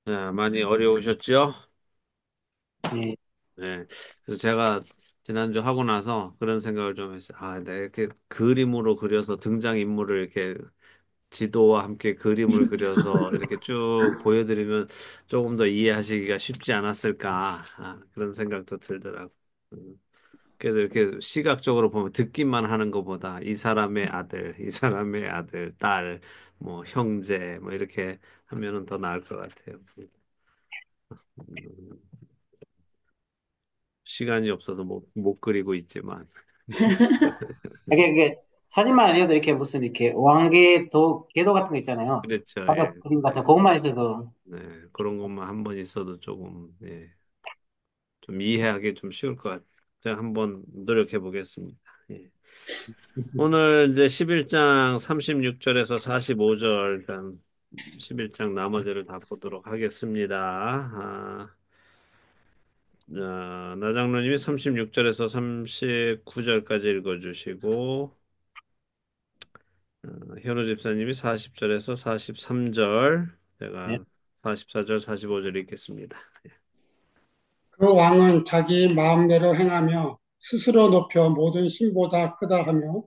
네, 많이 어려우셨죠? 예. 네. 그래서 제가 지난주 하고 나서 그런 생각을 좀 했어요. 아, 내가 이렇게 그림으로 그려서 등장인물을 이렇게 지도와 함께 그림을 그려서 이렇게 쭉 보여드리면 조금 더 이해하시기가 쉽지 않았을까. 그런 생각도 들더라고요. 음. 그래도 이렇게 시각적으로 보면 듣기만 하는 것보다 이 사람의 아들, 이 사람의 아들, 딸, 뭐 형제, 뭐 이렇게 하면은 더 나을 것 같아요. 음. 시간이 없어서 못 그리고 있지만. 이게 사진만 아니어도 이렇게 무슨 이렇게 궤도 같은 거 있잖아요. 그렇죠. 예. 가족 그림 같은 거, 그것만 있어도. 네. 그런 것만 한 번 있어도 조금, 예. 좀 이해하기 좀 쉬울 것 같아요. 제가 한번 노력해 보겠습니다. 예. 오늘 이제 11장 36절에서 45절, 11장 나머지를 다 보도록 하겠습니다. 나장로님이 36절에서 39절까지 읽어주시고, 현우 집사님이 40절에서 43절, 예. 제가 44절, 45절 읽겠습니다. 그 왕은 자기 마음대로 행하며 스스로 높여 모든 신보다 크다 하며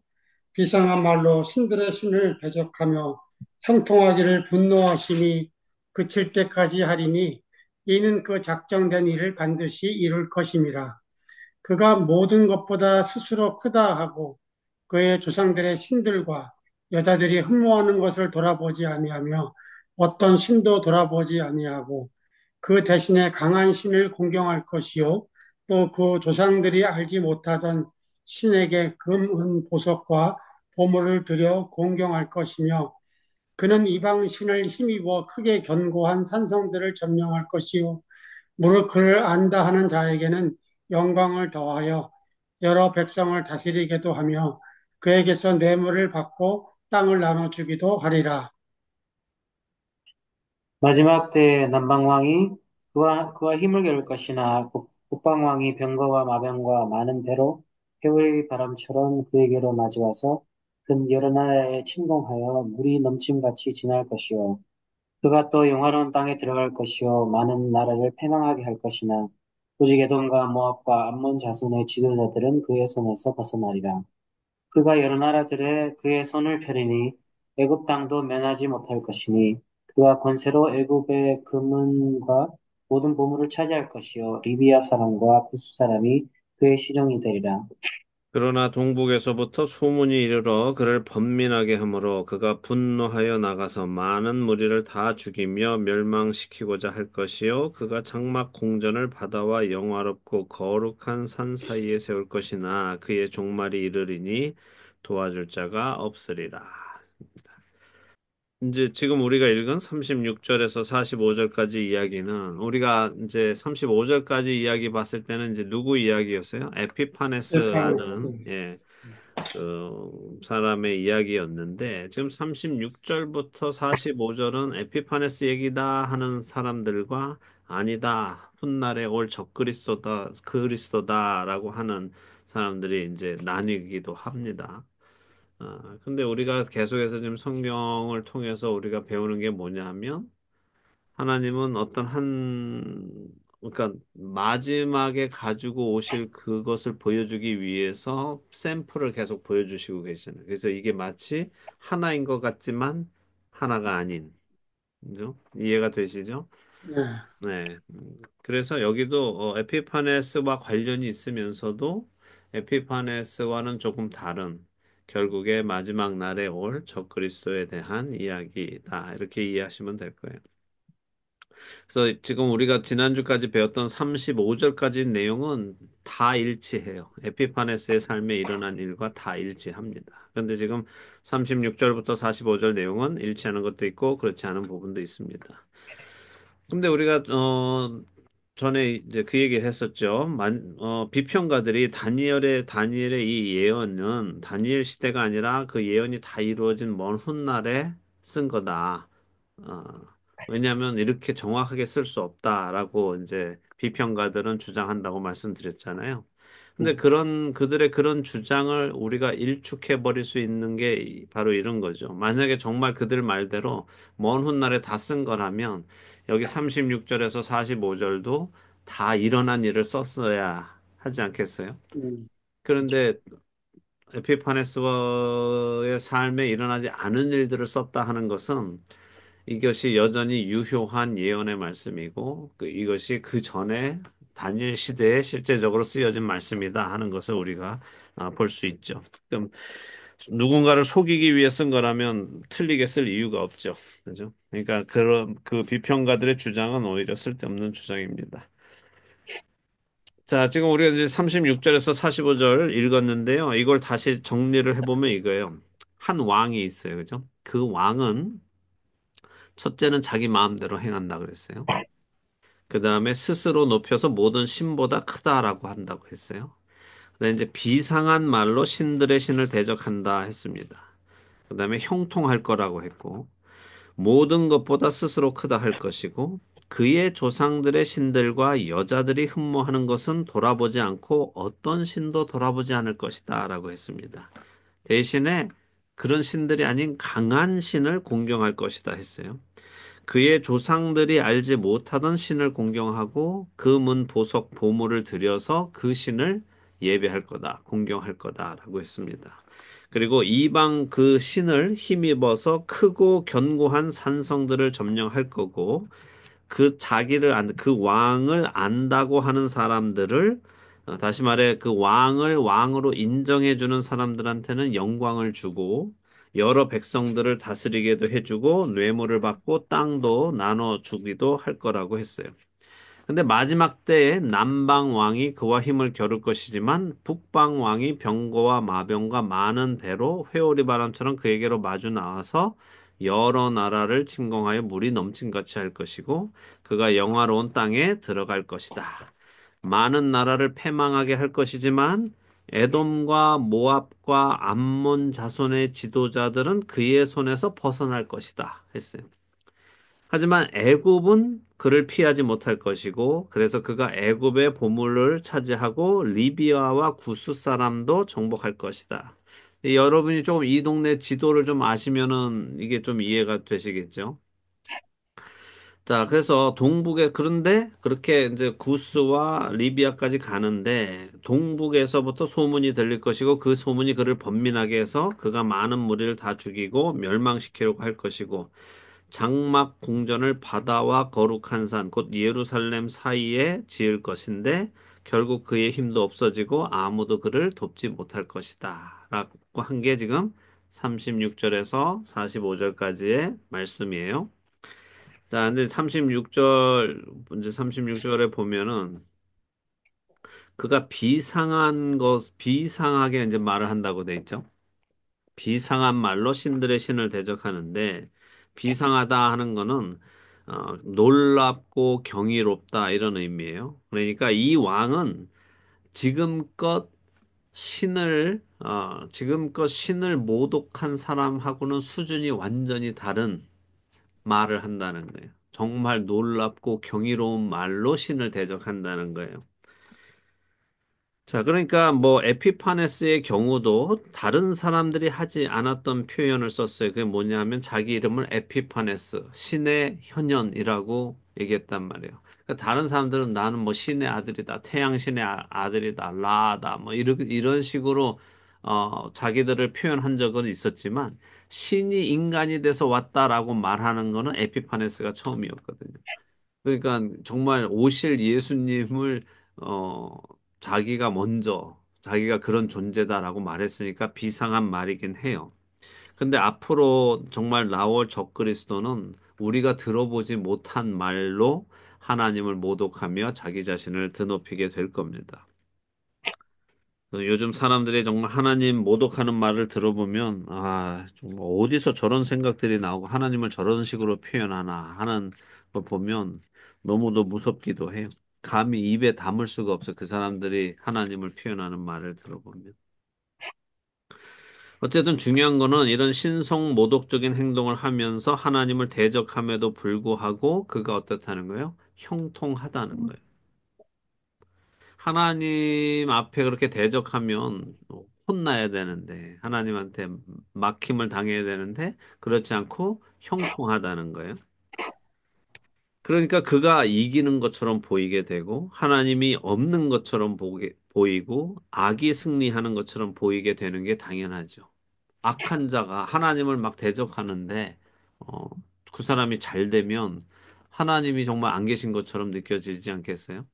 비상한 말로 신들의 신을 대적하며 형통하기를 분노하심이 그칠 때까지 하리니 이는 그 작정된 일을 반드시 이룰 것임이라. 그가 모든 것보다 스스로 크다 하고 그의 조상들의 신들과 여자들이 흠모하는 것을 돌아보지 아니하며 어떤 신도 돌아보지 아니하고 그 대신에 강한 신을 공경할 것이요 또 그 조상들이 알지 못하던 신에게 금, 은, 보석과 보물을 들여 공경할 것이며 그는 이방 신을 힘입어 크게 견고한 산성들을 점령할 것이요 무릇 그를 안다 하는 자에게는 영광을 더하여 여러 백성을 다스리게도 하며 그에게서 뇌물을 받고 땅을 나눠주기도 하리라. 마지막 때 남방왕이 그와 힘을 겨룰 것이나 북방왕이 병거와 마병과 많은 배로 해의 바람처럼 그에게로 맞이와서 큰 여러 나라에 침공하여 물이 넘침같이 지날 것이요. 그가 또 영화로운 땅에 들어갈 것이요 많은 나라를 패망하게 할 것이나 오직 에돔과 모압과 암몬 자손의 지도자들은 그의 손에서 벗어나리라. 그가 여러 나라들의 그의 손을 펴리니 애굽 땅도 면하지 못할 것이니 그가 권세로 애굽의 금은과 모든 보물을 차지할 것이요 리비아 사람과 부스 사람이 그의 시종이 되리라. 그러나 동북에서부터 소문이 이르러 그를 번민하게 하므로 그가 분노하여 나가서 많은 무리를 다 죽이며 멸망시키고자 할 것이요 그가 장막 궁전을 바다와 영화롭고 거룩한 산 사이에 세울 것이나 그의 종말이 이르리니 도와줄 자가 없으리라. 이제 지금 우리가 읽은 36절에서 45절까지 이야기는 우리가 이제 35절까지 이야기 봤을 때는 이제 누구 이야기였어요? 에피파네스라는 에파네스. 그 사람의 이야기였는데 지금 36절부터 45절은 에피파네스 얘기다 하는 사람들과 아니다. 훗날에 올 그리스도다라고 하는 사람들이 이제 나뉘기도 합니다. 근데 우리가 계속해서 지금 성경을 통해서 우리가 배우는 게 뭐냐 하면 하나님은 그러니까 마지막에 가지고 오실 그것을 보여주기 위해서 샘플을 계속 보여주시고 계시잖아요. 그래서 이게 마치 하나인 것 같지만 하나가 아닌, 그죠? 이해가 되시죠? 네. 네. 그래서 여기도 에피파네스와 관련이 있으면서도 에피파네스와는 조금 다른 결국에 마지막 날에 올 적그리스도에 대한 이야기다. 이렇게 이해하시면 될 거예요. 그래서 지금 우리가 지난주까지 배웠던 35절까지 내용은 다 일치해요. 에피파네스의 삶에 일어난 일과 다 일치합니다. 그런데 지금 36절부터 45절 내용은 일치하는 것도 있고 그렇지 않은 부분도 있습니다. 근데 우리가 전에 이제 그 얘기 했었죠. 비평가들이 다니엘의 이 예언은 다니엘 시대가 아니라 그 예언이 다 이루어진 먼 훗날에 쓴 거다. 어, 왜냐하면 이렇게 정확하게 쓸 수 없다라고 이제 비평가들은 주장한다고 말씀드렸잖아요. 근데 그들의 그런 주장을 우리가 일축해 버릴 수 있는 게 바로 이런 거죠. 만약에 정말 그들 말대로 먼 훗날에 다 쓴 거라면 여기 36절에서 45절도 다 일어난 일을 썼어야 하지 않겠어요? 음, 그런데 에피파네스의 삶에 일어나지 않은 일들을 썼다 하는 것은 이것이 여전히 유효한 예언의 말씀이고 이것이 그 전에 다니엘 시대에 실제적으로 쓰여진 말씀이다 하는 것을 우리가 볼 수 있죠. 그럼 누군가를 속이기 위해 쓴 거라면 틀리게 쓸 이유가 없죠. 그죠? 그러니까 그런 그 비평가들의 주장은 오히려 쓸데없는 주장입니다. 자, 지금 우리가 이제 36절에서 45절 읽었는데요. 이걸 다시 정리를 해보면 이거예요. 한 왕이 있어요. 그죠? 그 왕은 첫째는 자기 마음대로 행한다 그랬어요. 그 다음에 스스로 높여서 모든 신보다 크다라고 한다고 했어요. 그다음에 이제 비상한 말로 신들의 신을 대적한다 했습니다. 그 다음에 형통할 거라고 했고, 모든 것보다 스스로 크다 할 것이고, 그의 조상들의 신들과 여자들이 흠모하는 것은 돌아보지 않고 어떤 신도 돌아보지 않을 것이다 라고 했습니다. 대신에 그런 신들이 아닌 강한 신을 공경할 것이다 했어요. 그의 조상들이 알지 못하던 신을 공경하고 그 문 보석 보물을 들여서 그 신을 예배할 거다, 공경할 거다라고 했습니다. 그리고 이방 그 신을 힘입어서 크고 견고한 산성들을 점령할 거고 그 왕을 안다고 하는 사람들을 다시 말해 그 왕을 왕으로 인정해 주는 사람들한테는 영광을 주고 여러 백성들을 다스리게도 해주고 뇌물을 받고 땅도 나눠 주기도 할 거라고 했어요. 근데 마지막 때에 남방 왕이 그와 힘을 겨룰 것이지만 북방 왕이 병거와 마병과 많은 배로 회오리 바람처럼 그에게로 마주 나와서 여러 나라를 침공하여 물이 넘친같이 할 것이고 그가 영화로운 땅에 들어갈 것이다. 많은 나라를 패망하게 할 것이지만 에돔과 모압과 암몬 자손의 지도자들은 그의 손에서 벗어날 것이다 했어요. 하지만 애굽은 그를 피하지 못할 것이고 그래서 그가 애굽의 보물을 차지하고 리비아와 구스 사람도 정복할 것이다. 여러분이 조금 이 동네 지도를 좀 아시면은 이게 좀 이해가 되시겠죠? 자, 그래서 그런데 그렇게 이제 구스와 리비아까지 가는데 동북에서부터 소문이 들릴 것이고 그 소문이 그를 번민하게 해서 그가 많은 무리를 다 죽이고 멸망시키려고 할 것이고 장막 궁전을 바다와 거룩한 산, 곧 예루살렘 사이에 지을 것인데 결국 그의 힘도 없어지고 아무도 그를 돕지 못할 것이다. 라고 한 게 지금 36절에서 45절까지의 말씀이에요. 자, 근데 36절에 보면은 그가 비상하게 이제 말을 한다고 돼 있죠. 비상한 말로 신들의 신을 대적하는데 비상하다 하는 거는 놀랍고 경이롭다 이런 의미예요. 그러니까 이 왕은 지금껏 지금껏 신을 모독한 사람하고는 수준이 완전히 다른 말을 한다는 거예요. 정말 놀랍고 경이로운 말로 신을 대적한다는 거예요. 자, 그러니까 뭐 에피파네스의 경우도 다른 사람들이 하지 않았던 표현을 썼어요. 그게 뭐냐면 자기 이름을 에피파네스, 신의 현현이라고 얘기했단 말이에요. 그러니까 다른 사람들은 나는 뭐 신의 아들이다, 태양신의 아들이다, 라다, 뭐 이런 식으로 자기들을 표현한 적은 있었지만 신이 인간이 돼서 왔다라고 말하는 거는 에피파네스가 처음이었거든요. 그러니까 정말 오실 예수님을 어 자기가 그런 존재다라고 말했으니까 비상한 말이긴 해요. 근데 앞으로 정말 나올 적그리스도는 우리가 들어보지 못한 말로 하나님을 모독하며 자기 자신을 드높이게 될 겁니다. 요즘 사람들이 정말 하나님 모독하는 말을 들어보면 정말 어디서 저런 생각들이 나오고 하나님을 저런 식으로 표현하나 하는 걸 보면 너무도 무섭기도 해요. 감히 입에 담을 수가 없어. 그 사람들이 하나님을 표현하는 말을 들어보면. 어쨌든 중요한 거는 이런 신성 모독적인 행동을 하면서 하나님을 대적함에도 불구하고 그가 어떻다는 거예요? 형통하다는 거예요. 하나님 앞에 그렇게 대적하면 혼나야 되는데, 하나님한테 막힘을 당해야 되는데, 그렇지 않고 형통하다는 거예요. 그러니까 그가 이기는 것처럼 보이게 되고, 하나님이 없는 것처럼 보이고, 악이 승리하는 것처럼 보이게 되는 게 당연하죠. 악한 자가 하나님을 막 대적하는데, 어, 그 사람이 잘 되면 하나님이 정말 안 계신 것처럼 느껴지지 않겠어요?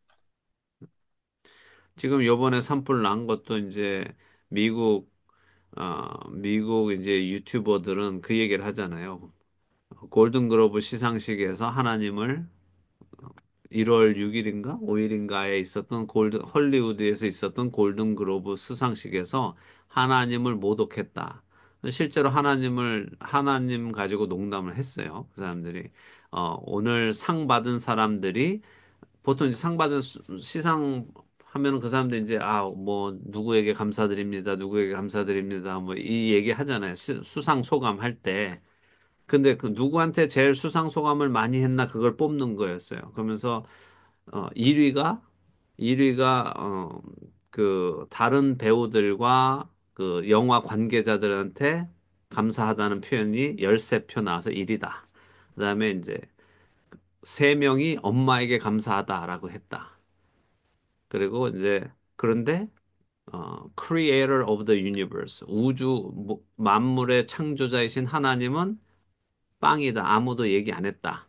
지금 요번에 산불 난 것도 이제 미국, 미국 이제 유튜버들은 그 얘기를 하잖아요. 골든글로브 시상식에서 하나님을 1월 6일인가 5일인가에 있었던 헐리우드에서 있었던 골든글로브 수상식에서 하나님을 모독했다. 실제로 하나님 가지고 농담을 했어요. 그 사람들이. 오늘 상 받은 사람들이 보통 이제 상 받은 시상 하면은 그 사람들 이제 뭐 누구에게 감사드립니다. 누구에게 감사드립니다. 뭐 이 얘기 하잖아요. 수상 소감 할 때. 근데 그 누구한테 제일 수상 소감을 많이 했나 그걸 뽑는 거였어요. 그러면서 1위가 그 다른 배우들과 그 영화 관계자들한테 감사하다는 표현이 13표 나와서 1위다. 그다음에 이제 세 명이 엄마에게 감사하다라고 했다. 그리고 이제 그런데 Creator of the Universe 만물의 창조자이신 하나님은 빵이다. 아무도 얘기 안 했다.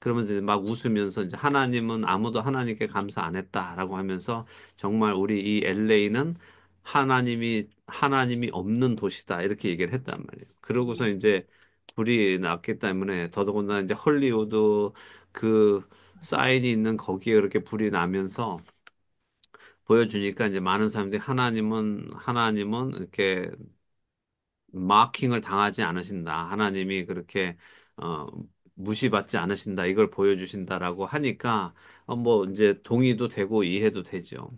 그러면서 이제 막 웃으면서 이제 하나님은 아무도 하나님께 감사 안 했다라고 하면서 정말 우리 이 LA는 하나님이 없는 도시다 이렇게 얘기를 했단 말이에요. 그러고서 이제 불이 났기 때문에 더더군다나 이제 헐리우드 그 사인이 있는 거기에 이렇게 불이 나면서 보여주니까 이제 많은 사람들이 하나님은 이렇게 마킹을 당하지 않으신다. 하나님이 그렇게 어, 무시받지 않으신다. 이걸 보여주신다라고 하니까 뭐 이제 동의도 되고 이해도 되죠.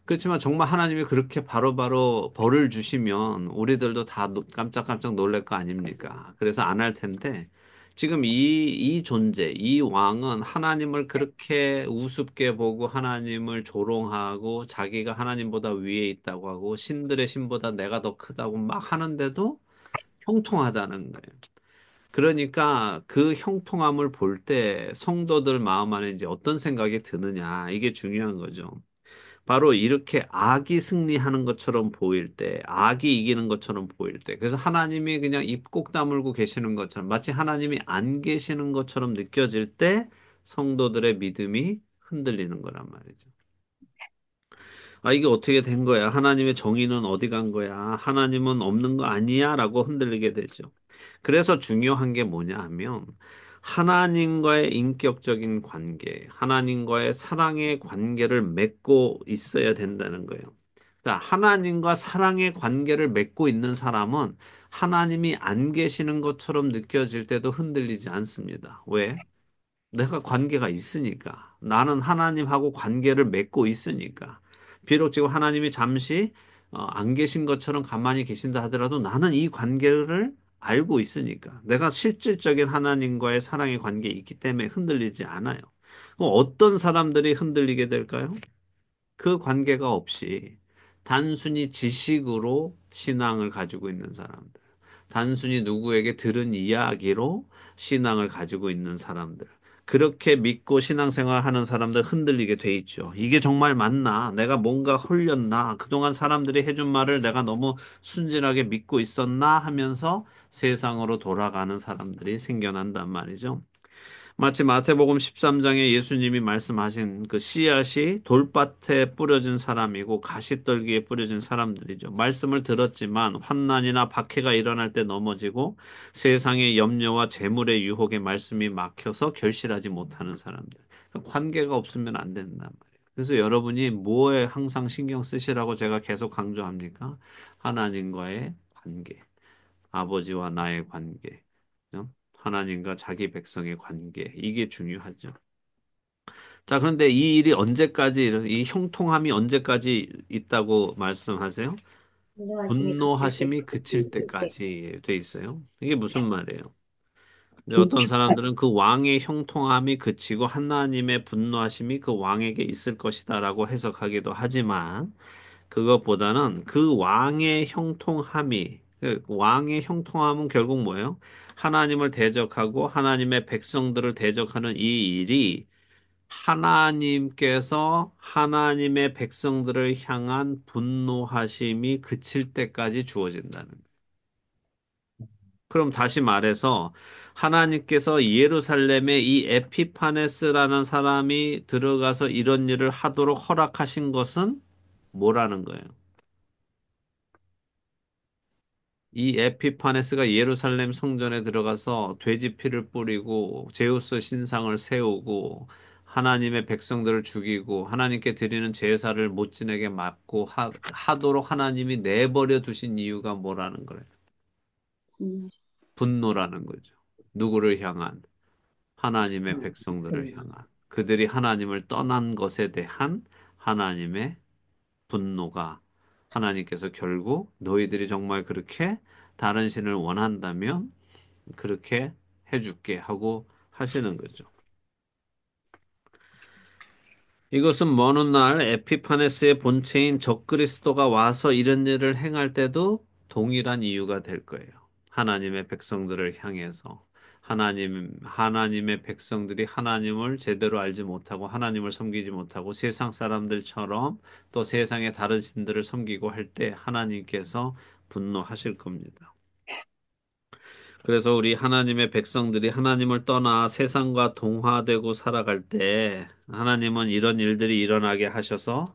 그렇지만 정말 하나님이 그렇게 바로바로 벌을 주시면 우리들도 다 깜짝깜짝 놀랄 거 아닙니까? 그래서 안 할 텐데 지금 이 존재, 이 왕은 하나님을 그렇게 우습게 보고 하나님을 조롱하고 자기가 하나님보다 위에 있다고 하고 신들의 신보다 내가 더 크다고 막 하는데도 형통하다는 거예요. 그러니까 그 형통함을 볼 때 성도들 마음 안에 이제 어떤 생각이 드느냐 이게 중요한 거죠. 바로 이렇게 악이 승리하는 것처럼 보일 때, 악이 이기는 것처럼 보일 때, 그래서 하나님이 그냥 입 꼭 다물고 계시는 것처럼, 마치 하나님이 안 계시는 것처럼 느껴질 때, 성도들의 믿음이 흔들리는 거란 말이죠. 이게 어떻게 된 거야? 하나님의 정의는 어디 간 거야? 하나님은 없는 거 아니야? 라고 흔들리게 되죠. 그래서 중요한 게 뭐냐 하면, 하나님과의 인격적인 관계, 하나님과의 사랑의 관계를 맺고 있어야 된다는 거예요. 자, 하나님과 사랑의 관계를 맺고 있는 사람은 하나님이 안 계시는 것처럼 느껴질 때도 흔들리지 않습니다. 왜? 내가 관계가 있으니까. 나는 하나님하고 관계를 맺고 있으니까. 비록 지금 하나님이 잠시 안 계신 것처럼 가만히 계신다 하더라도 나는 이 관계를 알고 있으니까. 내가 실질적인 하나님과의 사랑의 관계에 있기 때문에 흔들리지 않아요. 그럼 어떤 사람들이 흔들리게 될까요? 그 관계가 없이 단순히 지식으로 신앙을 가지고 있는 사람들. 단순히 누구에게 들은 이야기로 신앙을 가지고 있는 사람들. 그렇게 믿고 신앙생활 하는 사람들 흔들리게 돼 있죠. 이게 정말 맞나? 내가 뭔가 홀렸나? 그동안 사람들이 해준 말을 내가 너무 순진하게 믿고 있었나? 하면서 세상으로 돌아가는 사람들이 생겨난단 말이죠. 마치 마태복음 13장에 예수님이 말씀하신 그 씨앗이 돌밭에 뿌려진 사람이고 가시떨기에 뿌려진 사람들이죠. 말씀을 들었지만 환난이나 박해가 일어날 때 넘어지고 세상의 염려와 재물의 유혹에 말씀이 막혀서 결실하지 못하는 사람들. 그러니까 관계가 없으면 안 된단 말이에요. 그래서 여러분이 뭐에 항상 신경 쓰시라고 제가 계속 강조합니까? 하나님과의 관계. 아버지와 나의 관계, 하나님과 자기 백성의 관계, 이게 중요하죠. 자, 그런데 이 일이 이 형통함이 언제까지 있다고 말씀하세요? 분노하심이 그칠 분노하심이 때까지. 그칠 때까지 돼 있어요. 이게 무슨 말이에요? 이제 어떤 사람들은 그 왕의 형통함이 그치고 하나님의 분노하심이 그 왕에게 있을 것이다라고 해석하기도 하지만 그것보다는 그 왕의 형통함이 그 왕의 형통함은 결국 뭐예요? 하나님을 대적하고 하나님의 백성들을 대적하는 이 일이 하나님께서 하나님의 백성들을 향한 분노하심이 그칠 때까지 주어진다는 거예요. 그럼 다시 말해서 하나님께서 예루살렘에 이 에피파네스라는 사람이 들어가서 이런 일을 하도록 허락하신 것은 뭐라는 거예요? 이 에피파네스가 예루살렘 성전에 들어가서 돼지 피를 뿌리고 제우스 신상을 세우고 하나님의 백성들을 죽이고 하나님께 드리는 제사를 못 지내게 막고 하도록 하나님이 내버려 두신 이유가 뭐라는 거예요? 분노라는 거죠. 누구를 향한? 하나님의 백성들을 향한. 그들이 하나님을 떠난 것에 대한 하나님의 분노가 하나님께서 결국 너희들이 정말 그렇게 다른 신을 원한다면 그렇게 해줄게 하고 하시는 거죠. 이것은 먼 훗날 에피파네스의 본체인 적그리스도가 와서 이런 일을 행할 때도 동일한 이유가 될 거예요. 하나님의 백성들을 향해서 하나님의 백성들이 하나님을 제대로 알지 못하고 하나님을 섬기지 못하고 세상 사람들처럼 또 세상의 다른 신들을 섬기고 할 때 하나님께서 분노하실 겁니다. 그래서 우리 하나님의 백성들이 하나님을 떠나 세상과 동화되고 살아갈 때 하나님은 이런 일들이 일어나게 하셔서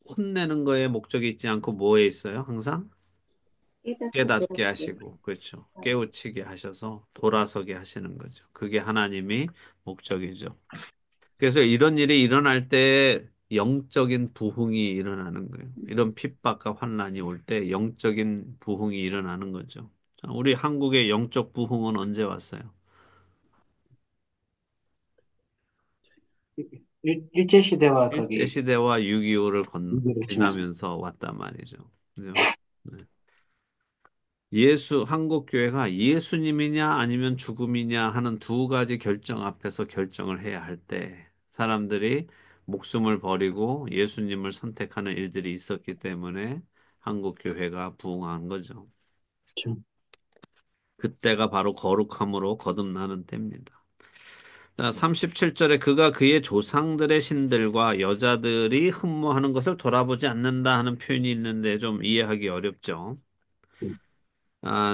혼내는 거에 목적이 있지 않고 뭐에 있어요? 항상 깨닫게 하시고, 그렇죠. 깨우치게 하셔서 돌아서게 하시는 거죠. 그게 하나님이 목적이죠. 그래서 이런 일이 일어날 때 영적인 부흥이 일어나는 거예요. 이런 핍박과 환난이 올 때 영적인 부흥이 일어나는 거죠. 자, 우리 한국의 영적 부흥은 언제 왔어요? 일제시대와 거기, 일제시대와 6.25를 위기를 지나서. 지나면서 왔단 말이죠. 그죠? 네. 한국 교회가 예수님이냐 아니면 죽음이냐 하는 두 가지 결정 앞에서 결정을 해야 할 때 사람들이 목숨을 버리고 예수님을 선택하는 일들이 있었기 때문에 한국 교회가 부흥한 거죠. 그렇죠. 그때가 바로 거룩함으로 거듭나는 때입니다. 자, 37절에 그가 그의 조상들의 신들과 여자들이 흠모하는 것을 돌아보지 않는다 하는 표현이 있는데 좀 이해하기 어렵죠.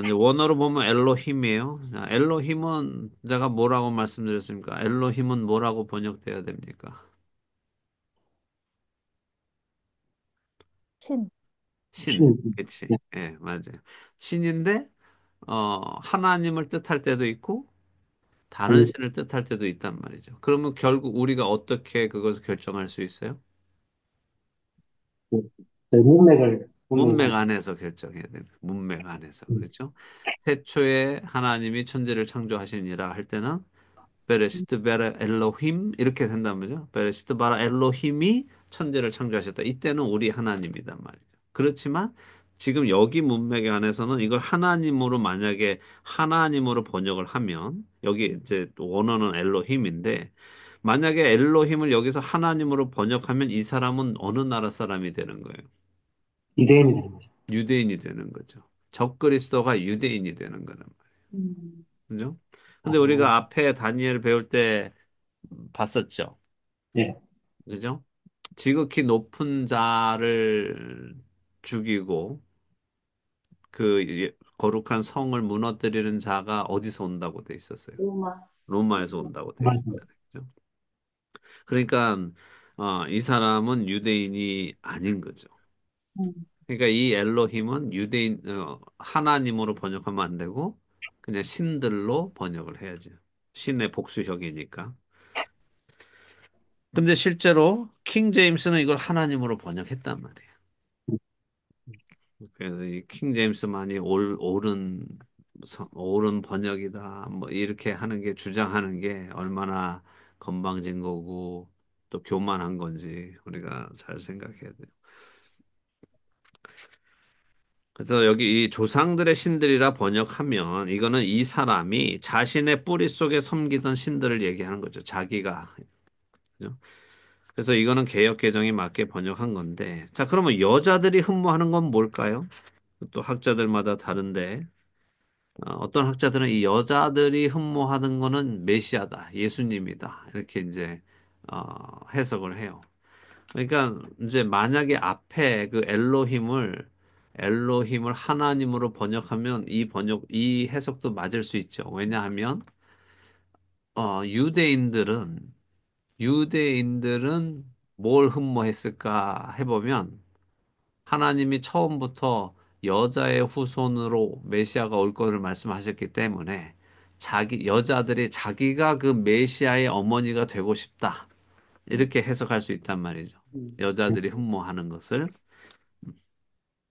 이제 원어로 보면 엘로힘이에요. 자, 엘로힘은 제가 뭐라고 말씀드렸습니까? 엘로힘은 뭐라고 번역돼야 됩니까? 신. 신. 신, 그치. 네. 예, 맞아요. 신인데, 하나님을 뜻할 때도 있고, 다른 한, 신을 뜻할 때도 있단 말이죠. 그러면 결국 우리가 어떻게 그것을 결정할 수 있어요? 그, 그 문맥을 문맥 한, 안에서 결정해야 돼요. 문맥 안에서. 음, 그렇죠? 태초에 하나님이 천지를 창조하시니라 할 때는 베레시트 베라 엘로힘 이렇게 된단 말이죠. 베레시트 바라 엘로힘이 천지를 창조하셨다. 이때는 우리 하나님이단 말이죠. 그렇지만 지금 여기 문맥 안에서는 이걸 하나님으로 만약에 하나님으로 번역을 하면 여기 이제 원어는 엘로힘인데 만약에 엘로힘을 여기서 하나님으로 번역하면 이 사람은 어느 나라 사람이 되는 거예요? 유대인이 되는 거죠. 유대인이 되는 거죠. 적그리스도가 유대인이 되는 거란 말이에요. 그죠? 아, 근데 우리가 앞에 다니엘 배울 때 봤었죠. 예. 그죠? 지극히 높은 자를 죽이고 거룩한 성을 무너뜨리는 자가 어디서 온다고 돼 있었어요? 로마. 로마에서 온다고 돼 정말, 있었잖아요. 그죠? 그러니까 이 사람은 유대인이 아닌 거죠. 음. 그러니까 이 엘로힘은 하나님으로 번역하면 안 되고 그냥 신들로 번역을 해야죠. 신의 복수형이니까. 근데 실제로 킹 제임스는 이걸 하나님으로 번역했단 말이에요. 그래서 이 킹 제임스만이 옳은 번역이다. 뭐 이렇게 하는 게 주장하는 게 얼마나 건방진 거고 또 교만한 건지 우리가 잘 생각해야 돼요. 그래서 여기 이 조상들의 신들이라 번역하면 이거는 이 사람이 자신의 뿌리 속에 섬기던 신들을 얘기하는 거죠. 자기가. 그죠? 그래서 이거는 개역 개정에 맞게 번역한 건데. 자, 그러면 여자들이 흠모하는 건 뭘까요? 또 학자들마다 다른데. 어떤 학자들은 이 여자들이 흠모하는 거는 메시아다, 예수님이다. 이렇게 이제 해석을 해요. 그러니까 이제 만약에 앞에 그 엘로힘을 하나님으로 번역하면 이 해석도 맞을 수 있죠. 왜냐하면 어, 유대인들은 유대인들은 뭘 흠모했을까 해보면 하나님이 처음부터 여자의 후손으로 메시아가 올 것을 말씀하셨기 때문에 여자들이 자기가 그 메시아의 어머니가 되고 싶다. 이렇게 해석할 수 있단 말이죠. 네. 여자들이 흠모하는 것을.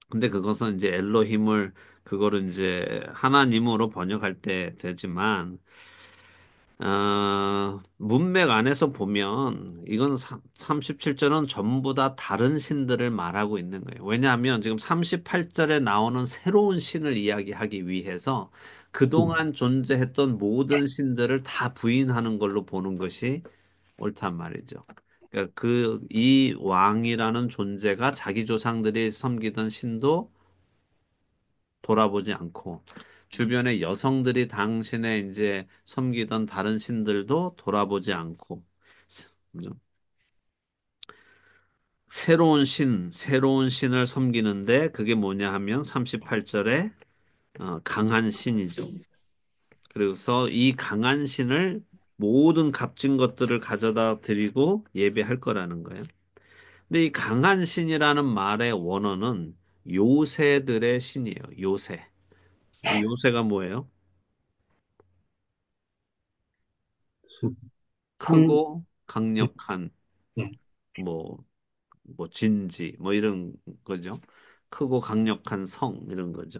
근데 그것은 이제 엘로힘을 그거를 이제 하나님으로 번역할 때 되지만 문맥 안에서 보면 이건 37절은 전부 다 다른 신들을 말하고 있는 거예요. 왜냐하면 지금 38절에 나오는 새로운 신을 이야기하기 위해서 음, 그동안 존재했던 모든 신들을 다 부인하는 걸로 보는 것이 옳단 말이죠. 그러니까 이 왕이라는 존재가 자기 조상들이 섬기던 신도 돌아보지 않고 주변의 여성들이 당신의 이제 섬기던 다른 신들도 돌아보지 않고 그죠? 새로운 신을 섬기는데 그게 뭐냐 하면 38절에 강한 신이죠. 그래서 이 강한 신을 모든 값진 것들을 가져다 드리고 예배할 거라는 거예요. 근데 이 강한 신이라는 말의 원어는 요새들의 신이에요. 요새. 이 요새가 뭐예요? 한, 크고 네, 강력한 네, 뭐, 진지 뭐 이런 거죠. 크고 강력한 성 이런 거죠.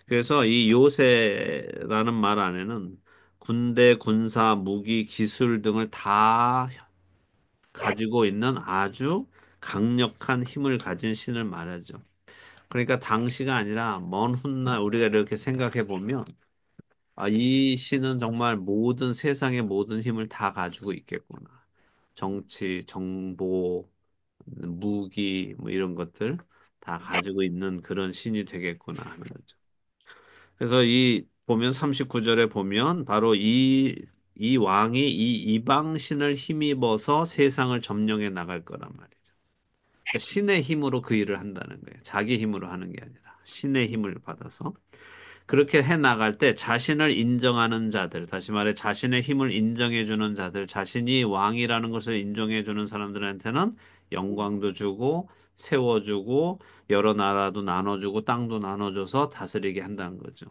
그래서 이 요새라는 말 안에는 군대, 군사, 무기, 기술 등을 다 가지고 있는 아주 강력한 힘을 가진 신을 말하죠. 그러니까 당시가 아니라 먼 훗날 우리가 이렇게 생각해 보면 이 신은 정말 모든 세상의 모든 힘을 다 가지고 있겠구나. 정치, 정보, 무기, 뭐 이런 것들 다 가지고 있는 그런 신이 되겠구나 하는 거죠. 그래서 보면 39절에 보면 바로 이 왕이 이 이방 신을 힘입어서 세상을 점령해 나갈 거란 말이죠. 그러니까 신의 힘으로 그 일을 한다는 거예요. 자기 힘으로 하는 게 아니라 신의 힘을 받아서. 그렇게 해 나갈 때 자신을 인정하는 자들, 다시 말해 자신의 힘을 인정해 주는 자들, 자신이 왕이라는 것을 인정해 주는 사람들한테는 영광도 주고 세워주고 여러 나라도 나눠주고 땅도 나눠줘서 다스리게 한다는 거죠.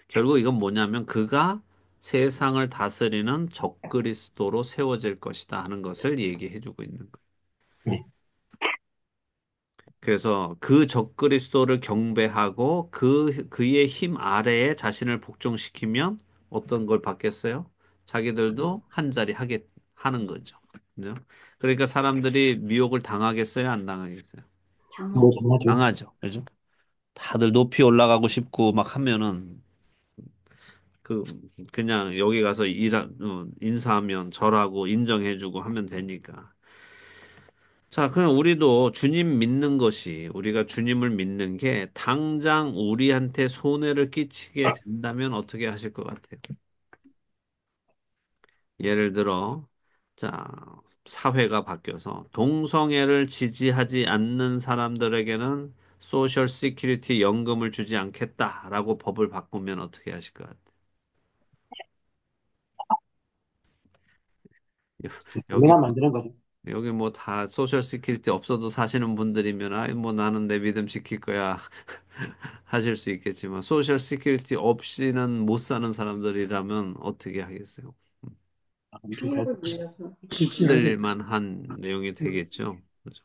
결국 이건 뭐냐면 그가 세상을 다스리는 적그리스도로 세워질 것이다 하는 것을 얘기해 주고 있는 거예요. 네. 그래서 그 적그리스도를 경배하고 그의 힘 아래에 자신을 복종시키면 어떤 걸 받겠어요? 자기들도 한 자리 하는 거죠. 그죠? 그러니까 사람들이 미혹을 당하겠어요? 안 당하겠어요? 뭐 정하죠. 당하죠. 그죠? 다들 높이 올라가고 싶고 막 하면은 그 그냥 여기 가서 인사하면 절하고 인정해주고 하면 되니까. 자, 그럼 우리도 주님 믿는 것이, 우리가 주님을 믿는 게 당장 우리한테 손해를 끼치게 된다면 어떻게 하실 것 같아요? 예를 들어, 자, 사회가 바뀌어서 동성애를 지지하지 않는 사람들에게는 소셜 시큐리티 연금을 주지 않겠다라고 법을 바꾸면 어떻게 하실 것 같아요? 여기 재미나 만드는 거죠. 여기 뭐 다 소셜 시큐리티 없어도 사시는 분들이면 아이 뭐 나는 내 믿음 지킬 거야 하실 수 있겠지만 소셜 시큐리티 없이는 못 사는 사람들이라면 어떻게 하겠어요? 엄청 갈지. 지지하겠죠. 힘들만 한 내용이 되겠죠. 그죠?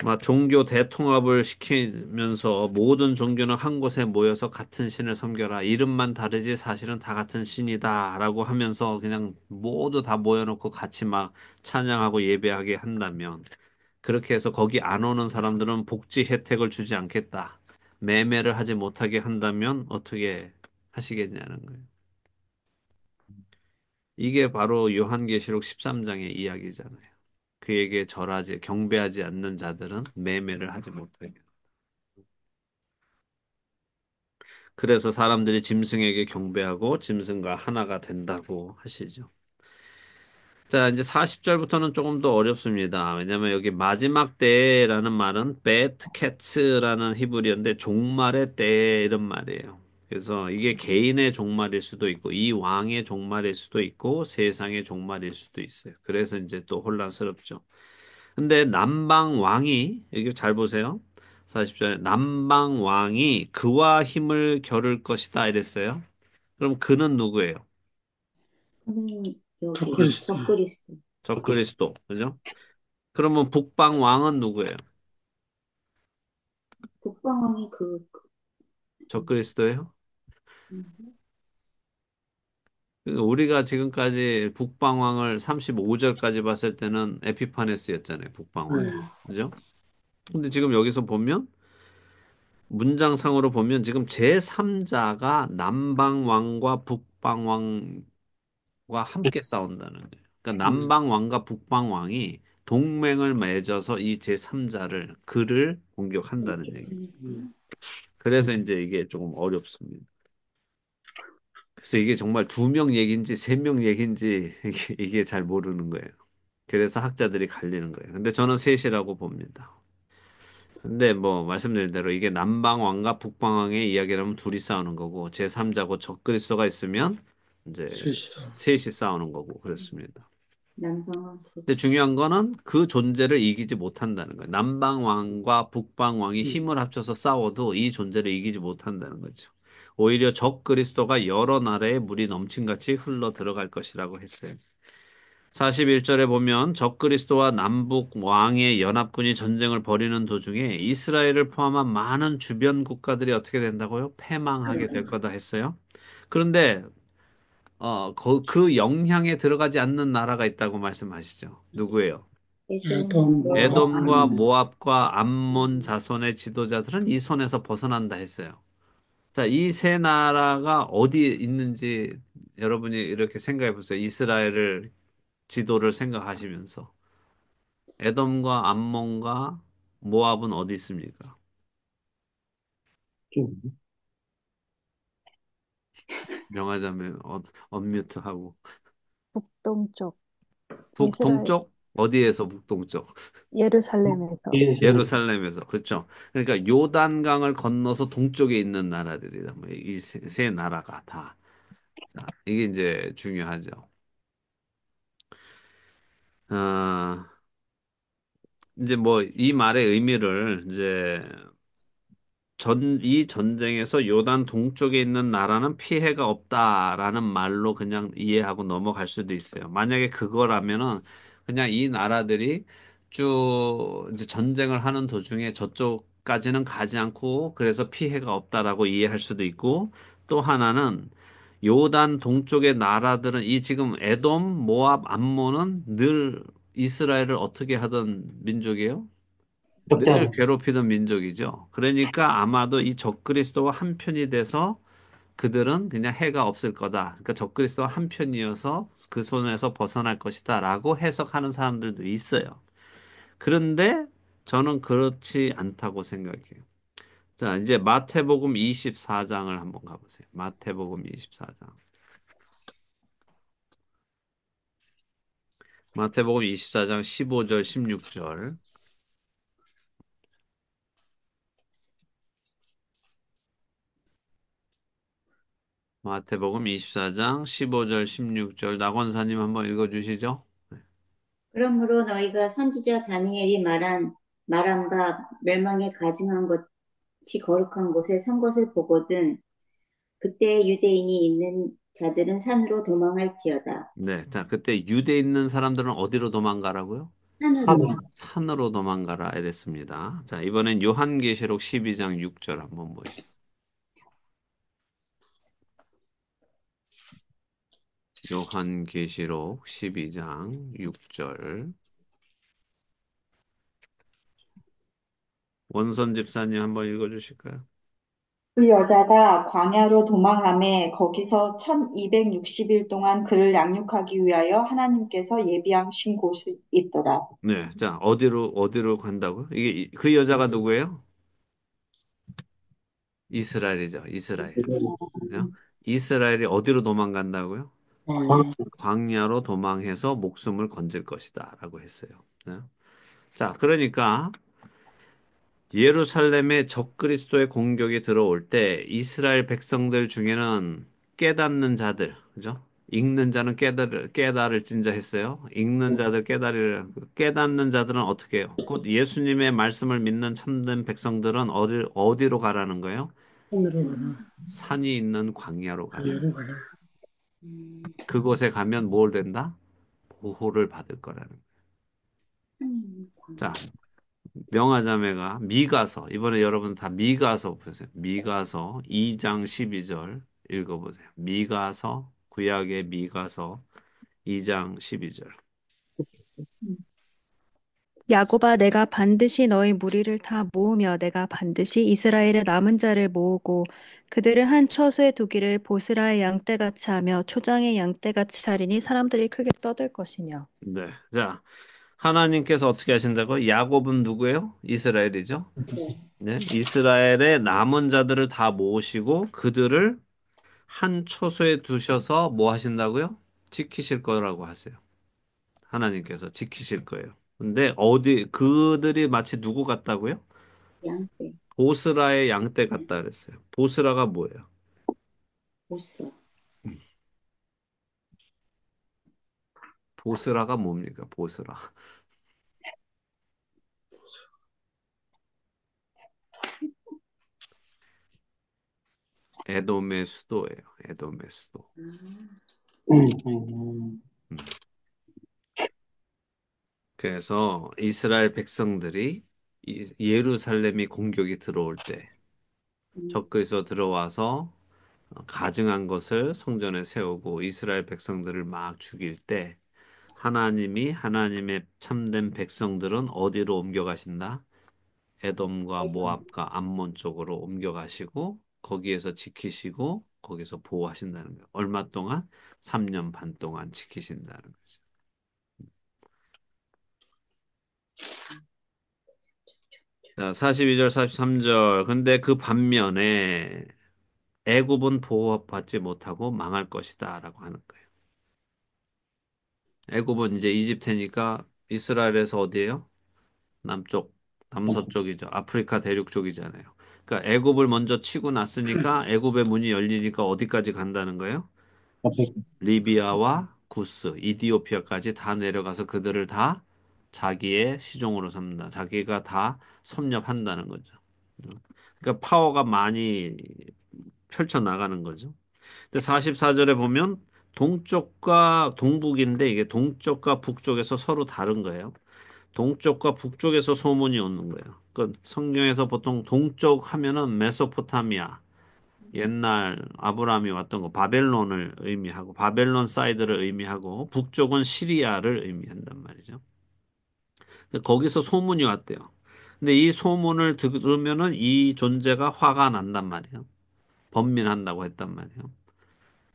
막 종교 대통합을 시키면서 모든 종교는 한 곳에 모여서 같은 신을 섬겨라. 이름만 다르지 사실은 다 같은 신이다라고 하면서 그냥 모두 다 모여놓고 같이 막 찬양하고 예배하게 한다면 그렇게 해서 거기 안 오는 사람들은 복지 혜택을 주지 않겠다. 매매를 하지 못하게 한다면 어떻게 하시겠냐는 거예요. 이게 바로 요한계시록 13장의 이야기잖아요. 그에게 경배하지 않는 자들은 매매를 하지 못하게. 그래서 사람들이 짐승에게 경배하고 짐승과 하나가 된다고 하시죠. 자, 이제 40절부터는 조금 더 어렵습니다. 왜냐면 여기 마지막 때라는 말은 베트캐츠라는 히브리어인데 종말의 때 이런 말이에요. 그래서 이게 개인의 종말일 수도 있고 이 왕의 종말일 수도 있고 세상의 종말일 수도 있어요. 그래서 이제 또 혼란스럽죠. 근데 남방 왕이 여기 잘 보세요. 40절에 남방 왕이 그와 힘을 겨룰 것이다 이랬어요. 그럼 그는 누구예요? 적그리스도. 적그리스도. 적그리스도. 그죠? 그러면 북방 왕은 누구예요? 북방왕이 적그리스도예요? 음, 우리가 지금까지 북방 왕을 35절까지 봤을 때는 에피파네스였잖아요. 북방 왕. 네, 그죠? 근데 지금 여기서 보면 문장상으로 보면 지금 제3자가 남방 왕과 북방 왕과 함께 싸운다는 거예요. 그러니까 남방 왕과 북방 왕이 동맹을 맺어서 이 제3자를 그를 공격한다는 얘기죠. 에피파네스. 그래서 이제 이게 조금 어렵습니다. 그래서 이게 정말 두 명 얘기인지 세 명 얘기인지 이게 잘 모르는 거예요. 그래서 학자들이 갈리는 거예요. 근데 저는 셋이라고 봅니다. 근데 뭐 말씀드린 대로 이게 남방왕과 북방왕의 이야기라면 둘이 싸우는 거고 제3자고 적그리스도가 있으면 이제 셋이서. 셋이 싸우는 거고 그렇습니다. 남방왕 근데 중요한 거는 그 존재를 이기지 못한다는 거예요. 남방왕과 북방왕이 힘을 합쳐서 싸워도 이 존재를 이기지 못한다는 거죠. 오히려 적 그리스도가 여러 나라에 물이 넘친같이 흘러 들어갈 것이라고 했어요. 41절에 보면 적 그리스도와 남북 왕의 연합군이 전쟁을 벌이는 도중에 이스라엘을 포함한 많은 주변 국가들이 어떻게 된다고요? 패망하게 될 거다 했어요. 그런데 그 영향에 들어가지 않는 나라가 있다고 말씀하시죠. 누구예요? 에돔, 에돔, 모압, 모압, 에돔과 암몬. 모압과 암몬 자손의 지도자들은 이 손에서 벗어난다 했어요. 자, 이 세 나라가 어디에 있는지 여러분이 이렇게 생각해 보세요. 이스라엘을 지도를 생각하시면서. 에돔과 암몬과 모압은 어디 있습니까? 좀. 명하자면 언뮤트하고. 북동쪽, 이스라엘, 북동쪽? 어디에서 북동쪽? 예루살렘에서. 예루살렘. 예루살렘에서. 그렇죠. 그러니까 요단강을 건너서 동쪽에 있는 나라들이다. 뭐 이세 나라가 다. 자, 이게 이제 중요하죠. 아, 이제 뭐 이 말의 의미를 이제 이 전쟁에서 요단 동쪽에 있는 나라는 피해가 없다라는 말로 그냥 이해하고 넘어갈 수도 있어요. 만약에 그거라면은 그냥 이 나라들이 쭉 이제 전쟁을 하는 도중에 저쪽까지는 가지 않고 그래서 피해가 없다라고 이해할 수도 있고 또 하나는 요단 동쪽의 나라들은 이 지금 에돔, 모압, 암몬은 늘 이스라엘을 어떻게 하던 민족이에요? 늘 적대하는. 괴롭히던 민족이죠. 그러니까 아마도 이 적그리스도와 한편이 돼서 그들은 그냥 해가 없을 거다. 그러니까 적그리스도와 한편이어서 그 손에서 벗어날 것이다라고 해석하는 사람들도 있어요. 그런데 저는 그렇지 않다고 생각해요. 자, 이제 마태복음 24장을 한번 가보세요. 마태복음 24장. 마태복음 24장 15절, 16절. 마태복음 24장 15절, 16절. 낙원사님 한번 읽어주시죠. 그러므로 너희가 선지자 다니엘이 말한 바 멸망에 가증한 것이 거룩한 곳에 선 것을 보거든 그때 유대인이 있는 자들은 산으로 도망할지어다. 네. 자, 그때 유대에 있는 사람들은 어디로 도망가라고요? 산으로. 하늘. 산으로 도망가라 이랬습니다. 자, 이번엔 요한계시록 12장 6절 한번 보시죠. 요한계시록 12장 6절. 원선 집사님 한번 읽어주실까요? 그 여자가 광야로 도망하매 거기서 1260일 동안 그를 양육하기 위하여 하나님께서 예비하신 곳이 있더라. 네, 자, 어디로 간다고요? 이게 그 여자가 누구예요? 이스라엘이죠, 이스라엘. 그죠? 이스라엘이 어디로 도망간다고요? 광야. 광야로 도망해서 목숨을 건질 것이다. 라고 했어요. 네. 자, 그러니까 예루살렘에 적그리스도의 공격이 들어올 때 이스라엘 백성들 중에는 깨닫는 자들, 그죠? 읽는 자는 깨달을 진자 했어요. 읽는 자들 깨닫는 자들은 어떻게 해요? 곧 예수님의 말씀을 믿는 참된 백성들은 어디로 가라는 거예요? 하늘로 가라. 산이 있는 광야로 가라. 광야로 가라. 그곳에 가면 뭘 된다? 보호를 받을 거라는 거예요. 자, 명화자매가 미가서 이번에 여러분 다 미가서 보세요. 미가서 2장 12절 읽어보세요. 미가서 구약의 미가서 2장 12절. 야곱아, 내가 반드시 너희 무리를 다 모으며 내가 반드시 이스라엘의 남은 자를 모으고 그들을 한 처소에 두기를 보스라의 양떼같이 하며 초장의 양떼같이 하리니 사람들이 크게 떠들 것이며. 네. 자, 하나님께서 어떻게 하신다고? 야곱은 누구예요? 이스라엘이죠. 네. 이스라엘의 남은 자들을 다 모으시고 그들을 한 처소에 두셔서 뭐 하신다고요? 지키실 거라고 하세요. 하나님께서 지키실 거예요. 근데 그들이 마치 누구 같다고요? 양떼, 보스라의 양떼 같다 그랬어요. 보스라가 뭐예요? 보스라. 보스라가 뭡니까? 보스라. 에돔의 수도예요. 에돔의 수도. 음. 그래서 이스라엘 백성들이 예루살렘이 공격이 들어올 때 적그리스도 들어와서 가증한 것을 성전에 세우고 이스라엘 백성들을 막 죽일 때 하나님이 하나님의 참된 백성들은 어디로 옮겨가신다? 에돔과 모압과 암몬 쪽으로 옮겨가시고 거기에서 지키시고 거기서 보호하신다는 거예요. 얼마 동안? 3년 반 동안 지키신다는 거죠. 자, 42절, 43절. 근데 그 반면에 애굽은 보호받지 못하고 망할 것이다라고 하는 거예요. 애굽은 이제 이집트니까 이스라엘에서 어디예요? 남쪽, 남서쪽이죠. 아프리카 대륙 쪽이잖아요. 그러니까 애굽을 먼저 치고 났으니까 애굽의 문이 열리니까 어디까지 간다는 거예요? 리비아와 구스, 이디오피아까지 다 내려가서 그들을 다 자기의 시종으로 삼는다. 자기가 다 섭렵한다는 거죠. 그러니까 파워가 많이 펼쳐 나가는 거죠. 근데 44절에 보면 동쪽과 동북인데 이게 동쪽과 북쪽에서 서로 다른 거예요. 동쪽과 북쪽에서 소문이 오는 거예요. 그 성경에서 보통 동쪽 하면은 메소포타미아, 옛날 아브라함이 왔던 거 바벨론을 의미하고 바벨론 사이드를 의미하고 북쪽은 시리아를 의미한단 말이죠. 근데 거기서 소문이 왔대요. 근데 이 소문을 들으면은 이 존재가 화가 난단 말이에요. 번민한다고 했단 말이에요.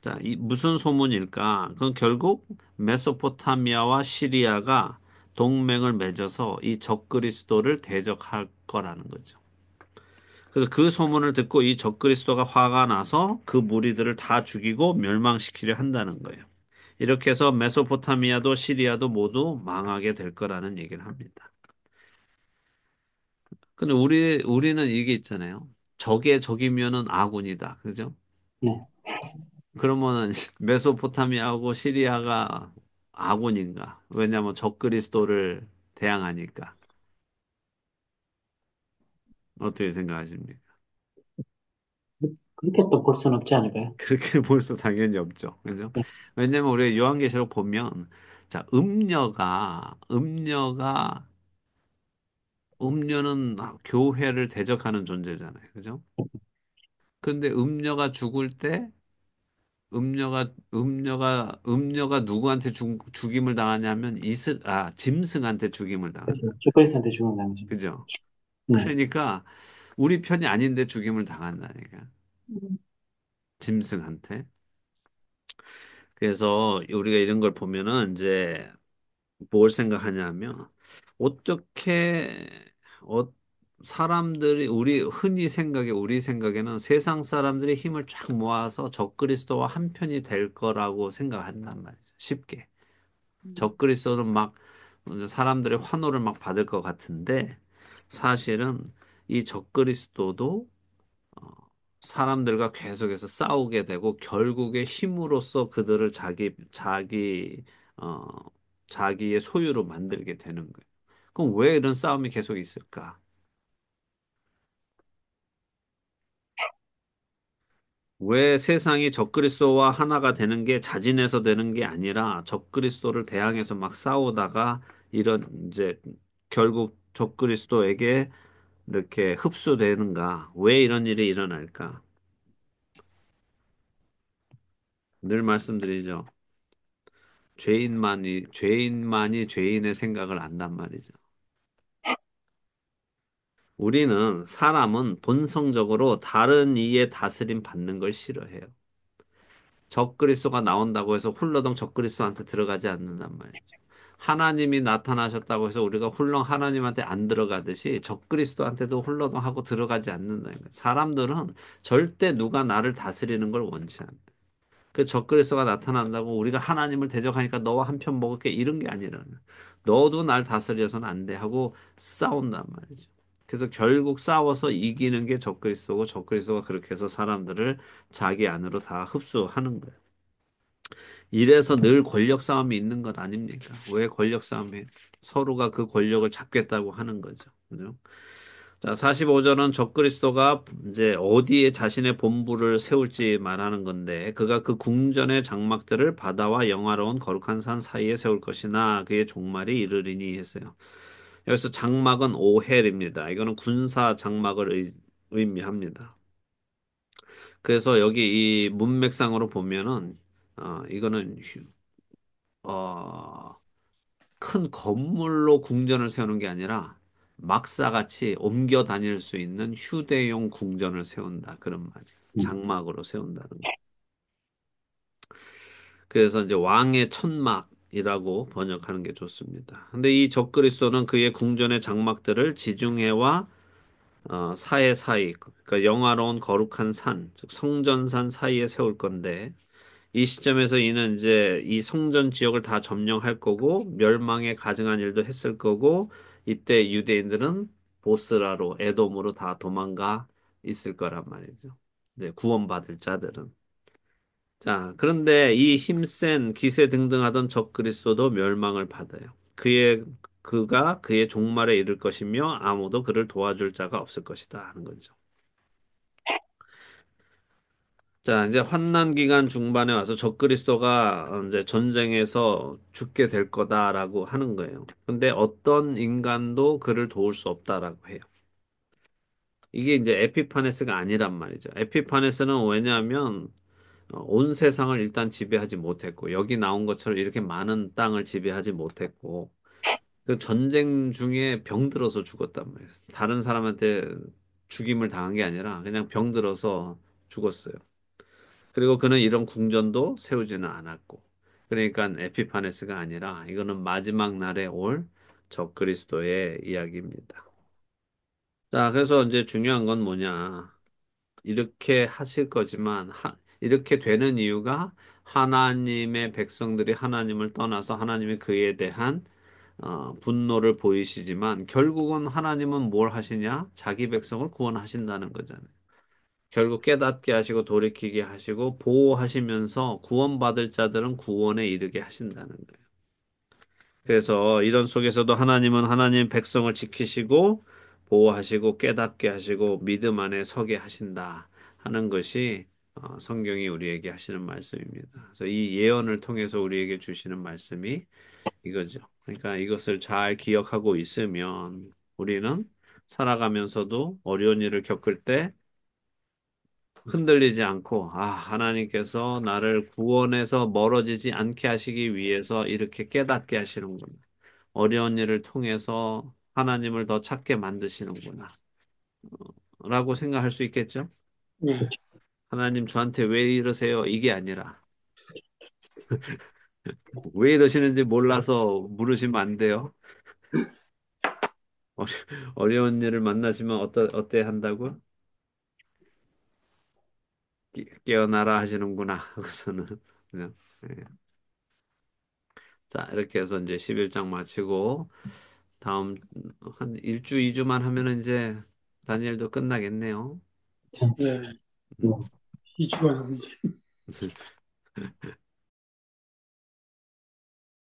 자, 이 무슨 소문일까? 그건 결국 메소포타미아와 시리아가 동맹을 맺어서 이 적그리스도를 대적할 거라는 거죠. 그래서 그 소문을 듣고 이 적그리스도가 화가 나서 그 무리들을 다 죽이고 멸망시키려 한다는 거예요. 이렇게 해서 메소포타미아도 시리아도 모두 망하게 될 거라는 얘기를 합니다. 근데 우리는 이게 있잖아요. 적의 적이면은 아군이다. 그죠? 네. 그러면은 메소포타미아하고 시리아가 아군인가? 왜냐하면 적그리스도를 대항하니까. 어떻게 생각하십니까? 그렇게 또 볼 수는 없지 않을까요? 그렇게 볼 수 당연히 없죠. 그죠? 네. 왜냐면 우리 요한계시록 보면 자, 음녀는 교회를 대적하는 존재잖아요. 그죠? 근데 음녀가 죽을 때 음녀가 누구한테 죽임을 당하냐면 짐승한테 죽임을 당한다. 그래서 주크리스한테 죽은 당이죠. 그죠? 네. 그러니까 우리 편이 아닌데 죽임을 당한다니까. 음, 짐승한테. 그래서 우리가 이런 걸 보면은 이제 뭘 생각하냐면 어떻게 어, 사람들이 우리 생각에는 세상 사람들이 힘을 쫙 모아서 적그리스도와 한 편이 될 거라고 생각한단 말이죠. 쉽게. 음. 적그리스도는 막 사람들의 환호를 막 받을 것 같은데 사실은 이 적그리스도도 어, 사람들과 계속해서 싸우게 되고 결국에 힘으로써 그들을 어, 자기의 소유로 만들게 되는 거예요. 그럼 왜 이런 싸움이 계속 있을까? 왜 세상이 적그리스도와 하나가 되는 게 자진해서 되는 게 아니라 적그리스도를 대항해서 막 싸우다가 이런 이제 결국 적그리스도에게 이렇게 흡수되는가? 왜 이런 일이 일어날까? 늘 말씀드리죠. 죄인만이 죄인의 생각을 안단 말이죠. 사람은 본성적으로 다른 이의 다스림 받는 걸 싫어해요. 적그리스도가 나온다고 해서 훌러덩 적그리스도한테 들어가지 않는단 말이죠. 하나님이 나타나셨다고 해서 우리가 훌렁 하나님한테 안 들어가듯이 적그리스도한테도 훌러덩 하고 들어가지 않는다는 거예요. 사람들은 절대 누가 나를 다스리는 걸 원치 않아요. 그 적그리스도가 나타난다고 우리가 하나님을 대적하니까 너와 한편 먹을게 이런 게 아니라 너도 날 다스려서는 안 돼 하고 싸운단 말이죠. 그래서 결국 싸워서 이기는 게 적그리스도고 적그리스도가 그렇게 해서 사람들을 자기 안으로 다 흡수하는 거예요. 이래서 늘 권력 싸움이 있는 것 아닙니까? 왜 권력 싸움이 서로가 그 권력을 잡겠다고 하는 거죠. 그죠? 자, 45절은 적그리스도가 이제 어디에 자신의 본부를 세울지 말하는 건데, 그가 그 궁전의 장막들을 바다와 영화로운 거룩한 산 사이에 세울 것이나 그의 종말이 이르리니 했어요. 여기서 장막은 오헬입니다. 이거는 군사 장막을 의미합니다. 그래서 여기 이 문맥상으로 보면은, 이거는, 어, 큰 건물로 궁전을 세우는 게 아니라 막사같이 옮겨 다닐 수 있는 휴대용 궁전을 세운다. 그런 말이에요. 음. 장막으로 세운다는 거. 그래서 이제 왕의 천막이라고 번역하는 게 좋습니다. 근데 이 적그리스도는 그의 궁전의 장막들을 지중해와 사해 사이, 그러니까 영화로운 거룩한 산, 즉 성전산 사이에 세울 건데 이 시점에서 이는 이제 이 성전 지역을 다 점령할 거고 멸망에 가증한 일도 했을 거고 이때 유대인들은 보스라로 에돔으로 다 도망가 있을 거란 말이죠. 이제 구원받을 자들은. 자, 그런데 이 힘센 기세 등등하던 적 그리스도도 멸망을 받아요. 그가 그의 종말에 이를 것이며 아무도 그를 도와줄 자가 없을 것이다 하는 거죠. 자, 이제 환난 기간 중반에 와서 적그리스도가 이제 전쟁에서 죽게 될 거다라고 하는 거예요. 근데 어떤 인간도 그를 도울 수 없다라고 해요. 이게 이제 에피파네스가 아니란 말이죠. 에피파네스는 왜냐하면 온 세상을 일단 지배하지 못했고 여기 나온 것처럼 이렇게 많은 땅을 지배하지 못했고 그 전쟁 중에 병들어서 죽었단 말이에요. 다른 사람한테 죽임을 당한 게 아니라 그냥 병들어서 죽었어요. 그리고 그는 이런 궁전도 세우지는 않았고. 그러니까 에피파네스가 아니라 이거는 마지막 날에 올 적그리스도의 이야기입니다. 자, 그래서 이제 중요한 건 뭐냐. 이렇게 하실 거지만 이렇게 되는 이유가 하나님의 백성들이 하나님을 떠나서 하나님이 그에 대한 분노를 보이시지만 결국은 하나님은 뭘 하시냐? 자기 백성을 구원하신다는 거잖아요. 결국 깨닫게 하시고 돌이키게 하시고 보호하시면서 구원받을 자들은 구원에 이르게 하신다는 거예요. 그래서 이런 속에서도 하나님은 하나님 백성을 지키시고 보호하시고 깨닫게 하시고 믿음 안에 서게 하신다 하는 것이 성경이 우리에게 하시는 말씀입니다. 그래서 이 예언을 통해서 우리에게 주시는 말씀이 이거죠. 그러니까 이것을 잘 기억하고 있으면 우리는 살아가면서도 어려운 일을 겪을 때 흔들리지 않고, 하나님께서 나를 구원해서 멀어지지 않게 하시기 위해서 이렇게 깨닫게 하시는구나. 어려운 일을 통해서 하나님을 더 찾게 만드시는구나. 라고 생각할 수 있겠죠? 네, 하나님 저한테 왜 이러세요? 이게 아니라 왜 이러시는지 몰라서 물으시면 안 돼요. 어려, 어려운 일을 만나시면 어때 한다고? 깨어나라 하시는구나. 그래서는 그냥 예. 자, 이렇게 해서 이제 11장 마치고 다음 한 1주, 2주만 하면은 이제 다니엘도 끝나겠네요. 네. 음. 2주가 넘지.